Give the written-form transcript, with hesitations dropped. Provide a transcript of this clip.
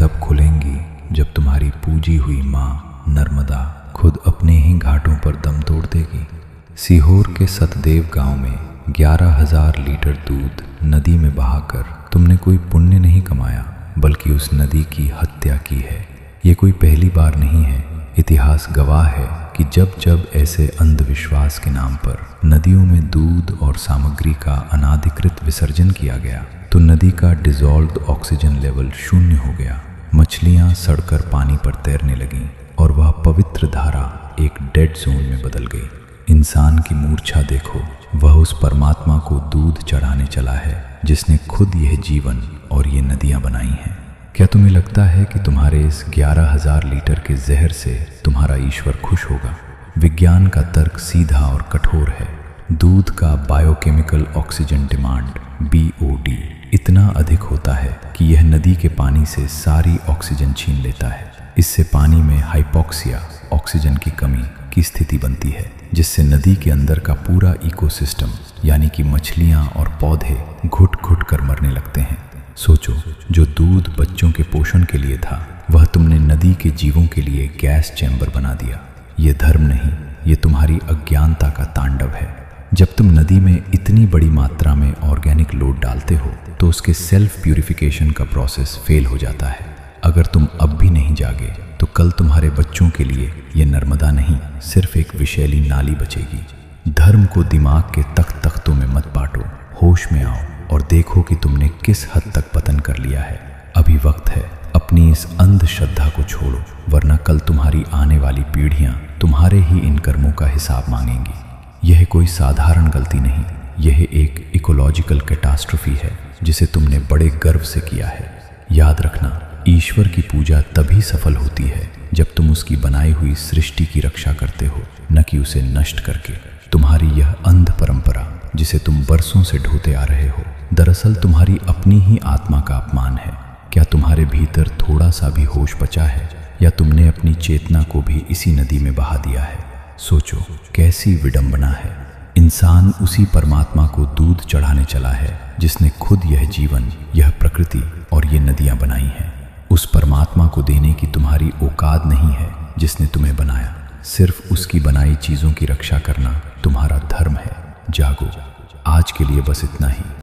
तब खुलेंगी जब तुम्हारी पूजी हुई माँ नर्मदा खुद अपने ही घाटों पर दम तोड़ देगी। सीहोर के सतदेव गांव में 11,000 लीटर दूध नदी में बहाकर तुमने कोई पुण्य नहीं कमाया, बल्कि उस नदी की हत्या की है। ये कोई पहली बार नहीं है। इतिहास गवाह है कि जब जब ऐसे अंधविश्वास के नाम पर नदियों में दूध और सामग्री का अनाधिकृत विसर्जन किया गया, तो नदी का डिसॉल्व्ड ऑक्सीजन लेवल शून्य हो गया। मछलियां सड़कर पानी पर तैरने लगीं और वह पवित्र धारा एक डेड जोन में बदल गई। इंसान की मूर्छा देखो, वह उस परमात्मा को दूध चढ़ाने चला है जिसने खुद यह जीवन और ये नदियां बनाई हैं। क्या तुम्हें लगता है कि तुम्हारे इस 11,000 लीटर के जहर से तुम्हारा ईश्वर खुश होगा? विज्ञान का तर्क सीधा और कठोर है। दूध का बायोकेमिकल ऑक्सीजन डिमांड BOD इतना अधिक होता है कि यह नदी के पानी से सारी ऑक्सीजन छीन लेता है। इससे पानी में हाइपोक्सिया, ऑक्सीजन की कमी की स्थिति बनती है, जिससे नदी के अंदर का पूरा इकोसिस्टम यानी कि मछलियां और पौधे घुट घुट कर मरने लगते हैं। सोचो, जो दूध बच्चों के पोषण के लिए था, वह तुमने नदी के जीवों के लिए गैस चैम्बर बना दिया। ये धर्म नहीं, ये तुम्हारी अज्ञानता का तांडव है। जब तुम नदी में इतनी बड़ी मात्रा में ऑर्गेनिक लोड डालते हो तो उसके सेल्फ प्यूरिफिकेशन का प्रोसेस फेल हो जाता है। अगर तुम अब भी नहीं जागे तो कल तुम्हारे बच्चों के लिए ये नर्मदा नहीं, सिर्फ एक विषैली नाली बचेगी। धर्म को दिमाग के तख्तों में मत बांटो। होश में आओ और देखो कि तुमने किस हद तक पतन कर लिया है। अभी वक्त है, अपनी इस अंधश्रद्धा को छोड़ो, वरना कल तुम्हारी आने वाली पीढ़ियां तुम्हारे ही इन कर्मों का हिसाब मांगेंगी। यह कोई साधारण गलती नहीं, यह एक इकोलॉजिकल कैटास्ट्रोफी है जिसे तुमने बड़े गर्व से किया है। याद रखना, ईश्वर की पूजा तभी सफल होती है जब तुम उसकी बनाई हुई सृष्टि की रक्षा करते हो, न कि उसे नष्ट करके। तुम्हारी यह अंध परंपरा जिसे तुम बरसों से ढोते आ रहे हो, दरअसल तुम्हारी अपनी ही आत्मा का अपमान है। क्या तुम्हारे भीतर थोड़ा सा भी होश बचा है, या तुमने अपनी चेतना को भी इसी नदी में बहा दिया है? सोचो, कैसी विडंबना है। इंसान उसी परमात्मा को दूध चढ़ाने चला है जिसने खुद यह जीवन, यह प्रकृति और ये नदियां बनाई हैं। उस परमात्मा को देने की तुम्हारी औकात नहीं है जिसने तुम्हें बनाया। सिर्फ उसकी बनाई चीजों की रक्षा करना तुम्हारा धर्म है। जागो, आज के लिए बस इतना ही।